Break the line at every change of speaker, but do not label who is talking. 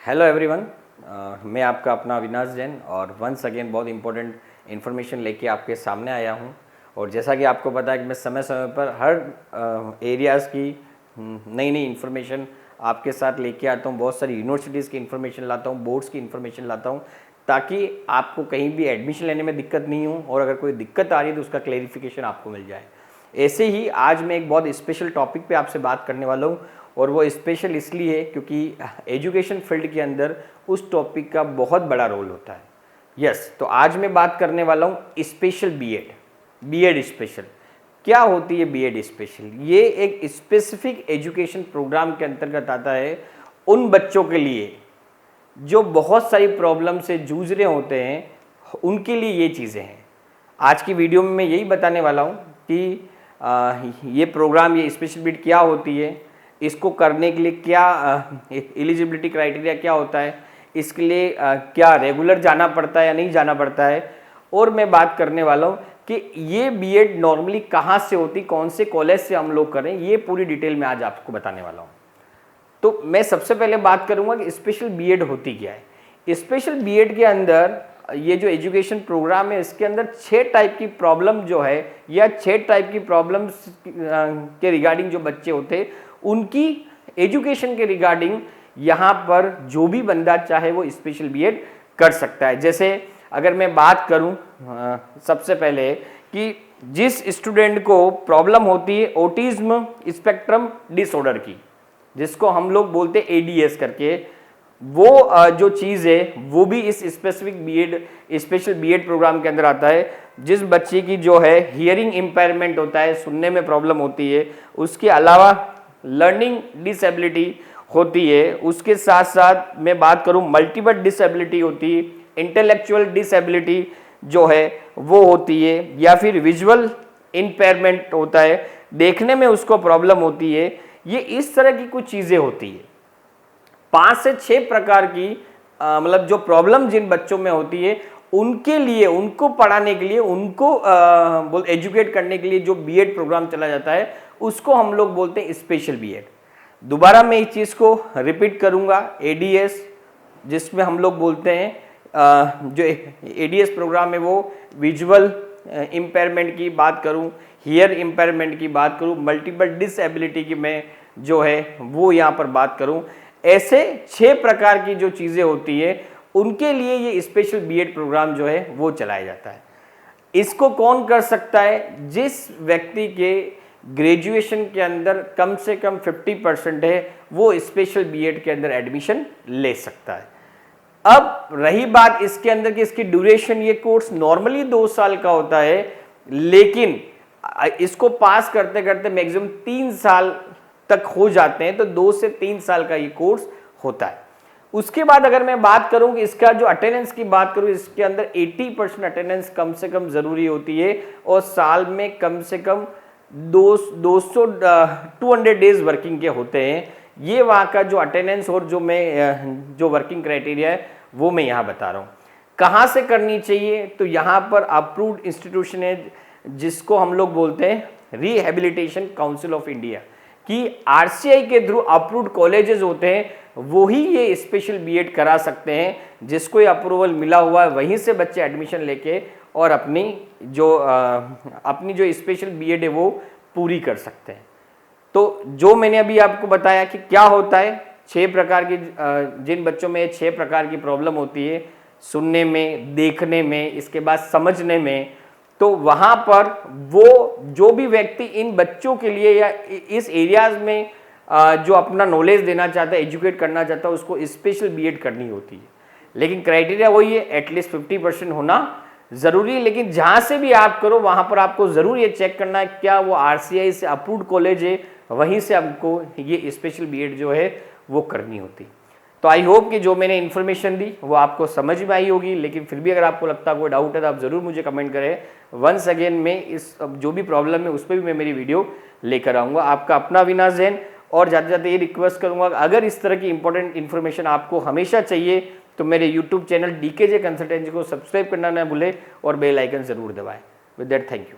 Hello everyone, मैं आपका अपना अविनाश जैन और वंस अगेन बहुत इंपॉर्टेंट इन्फॉर्मेशन लेके आपके सामने आया हूँ। और जैसा कि आपको पता है कि मैं समय समय पर हर एरियाज़ की नई नई इन्फॉर्मेशन आपके साथ लेके आता हूँ। बहुत सारी यूनिवर्सिटीज़ की इन्फॉर्मेशन लाता हूँ, बोर्ड्स की इन्फॉर्मेशन लाता हूँ, ताकि आपको कहीं भी एडमिशन लेने में दिक्कत नहीं हो और अगर कोई दिक्कत आ रही है तो उसका क्लेरिफिकेशन आपको मिल जाए। ऐसे ही आज मैं एक बहुत स्पेशल टॉपिक पे आपसे बात करने वाला हूँ, और वो स्पेशल इसलिए है क्योंकि एजुकेशन फील्ड के अंदर उस टॉपिक का बहुत बड़ा रोल होता है। यस, तो आज मैं बात करने वाला हूँ स्पेशल बीएड स्पेशल। क्या होती है बीएड स्पेशल? ये एक स्पेसिफिक एजुकेशन प्रोग्राम के अंतर्गत आता है उन बच्चों के लिए जो बहुत सारी प्रॉब्लम से जूझ रहे होते हैं, उनके लिए ये चीज़ें हैं। आज की वीडियो में मैं यही बताने वाला हूँ कि ये प्रोग्राम, ये स्पेशल बीएड क्या होती है, इसको करने के लिए क्या एलिजिबिलिटी क्राइटेरिया क्या होता है, इसके लिए क्या रेगुलर जाना पड़ता है या नहीं जाना पड़ता है, और मैं बात करने वाला हूँ कि ये बीएड नॉर्मली कहाँ से होती, कौन से कॉलेज से हम लोग करें, ये पूरी डिटेल में आज आपको बताने वाला हूँ। तो मैं सबसे पहले बात करूँगा कि स्पेशल बीएड होती क्या है। स्पेशल बीएड के अंदर ये जो एजुकेशन प्रोग्राम है, इसके अंदर 6 टाइप की प्रॉब्लम जो है, या 6 टाइप की प्रॉब्लम्स के रिगार्डिंग जो बच्चे होते हैं उनकी एजुकेशन के रिगार्डिंग यहाँ पर जो भी बंदा चाहे वो स्पेशल बीएड कर सकता है। जैसे अगर मैं बात करूँ सबसे पहले कि जिस स्टूडेंट को प्रॉब्लम होती है ऑटिज्म स्पेक्ट्रम डिसऑर्डर की, जिसको हम लोग बोलते हैं एडीएस करके, वो जो चीज़ है वो भी इस specific BEd special BEd programme के अंदर आता है। जिस बच्चे की जो है हियरिंग इम्पेयरमेंट होता है, सुनने में प्रॉब्लम होती है, उसके अलावा लर्निंग डिसेबिलिटी होती है, उसके साथ साथ मैं बात करूं मल्टीपल डिसेबिलिटी होती है, इंटेलेक्चुअल डिसेबिलिटी जो है वो होती है, या फिर विजुअल इम्पेयरमेंट होता है, देखने में उसको प्रॉब्लम होती है। ये इस तरह की कुछ चीज़ें होती है। 5 से 6 प्रकार की मतलब जो प्रॉब्लम जिन बच्चों में होती है, उनके लिए, उनको पढ़ाने के लिए, उनको एजुकेट करने के लिए जो बीएड प्रोग्राम चला जाता है उसको हम लोग बोलते हैं स्पेशल बीएड। दोबारा मैं इस चीज़ को रिपीट करूंगा, एडीएस जिसमें हम लोग बोलते हैं जो एडीएस प्रोग्राम है वो विजुअल इम्पेयरमेंट की बात करूं, हियर इम्पेयरमेंट की बात करूं, मल्टीपल डिसेबिलिटी की मैं जो है वो यहाँ पर बात करूं, ऐसे 6 प्रकार की जो चीज़ें होती है उनके लिए ये स्पेशल बीएड प्रोग्राम जो है वो चलाया जाता है। इसको कौन कर सकता है? जिस व्यक्ति के ग्रेजुएशन के अंदर कम से कम 50% है, वो स्पेशल बीएड के अंदर एडमिशन ले सकता है। अब रही बात इसके अंदर की इसकी ड्यूरेशन, ये कोर्स नॉर्मली 2 साल का होता है, लेकिन इसको पास करते करते मैक्सिमम 3 साल तक हो जाते हैं, तो 2 से 3 साल का ये कोर्स होता है। उसके बाद अगर मैं बात करूं कि इसका जो अटेंडेंस की बात करूं, इसके अंदर 80% अटेंडेंस कम से कम जरूरी होती है, और साल में कम से कम 200 डेज वर्किंग के होते हैं। ये वहाँ का जो अटेंडेंस और जो वर्किंग क्राइटेरिया है वो मैं यहाँ बता रहा हूँ। कहाँ से करनी चाहिए? तो यहाँ पर अप्रूव्ड इंस्टीट्यूशन है जिसको हम लोग बोलते हैं रिहेबिलिटेशन काउंसिल ऑफ इंडिया, कि आरसीआई के थ्रू अप्रूव्ड कॉलेजेस होते हैं, वही ये स्पेशल बीएड करा सकते हैं। जिसको ये अप्रूवल मिला हुआ है वहीं से बच्चे एडमिशन लेके और अपनी जो स्पेशल बीएड है वो पूरी कर सकते हैं। तो जो मैंने अभी आपको बताया कि क्या होता है, 6 प्रकार की जिन बच्चों में 6 प्रकार की प्रॉब्लम होती है, सुनने में, देखने में, इसके बाद समझने में, तो वहाँ पर वो जो भी व्यक्ति इन बच्चों के लिए या इस एरियाज में जो अपना नॉलेज देना चाहता है, एजुकेट करना चाहता है, उसको स्पेशल बीएड करनी होती है। लेकिन क्राइटेरिया वही है, एटलीस्ट 50% होना ज़रूरी है। लेकिन जहाँ से भी आप करो वहाँ पर आपको ज़रूर ये चेक करना है क्या वो आरसीआई से अप्रूव्ड कॉलेज है, वहीं से आपको ये स्पेशल बीएड जो है वो करनी होती। तो आई होप कि जो मैंने इन्फॉर्मेशन दी वो आपको समझ में आई होगी। लेकिन फिर भी अगर आपको लगता है कोई डाउट है तो आप ज़रूर मुझे कमेंट करें। वंस अगेन मैं इस जो भी प्रॉब्लम है उस पर भी मैं मेरी वीडियो लेकर आऊँगा। आपका अपना अविनाश जैन, और जाते जाते ये रिक्वेस्ट करूँगा, अगर इस तरह की इंपॉर्टेंट इन्फॉर्मेशन आपको हमेशा चाहिए तो मेरे यूट्यूब चैनल डीकेजे कंसल्टेंसी को सब्सक्राइब करना ना भूलें और बेल आइकन ज़रूर दबाएं। With that, thank you.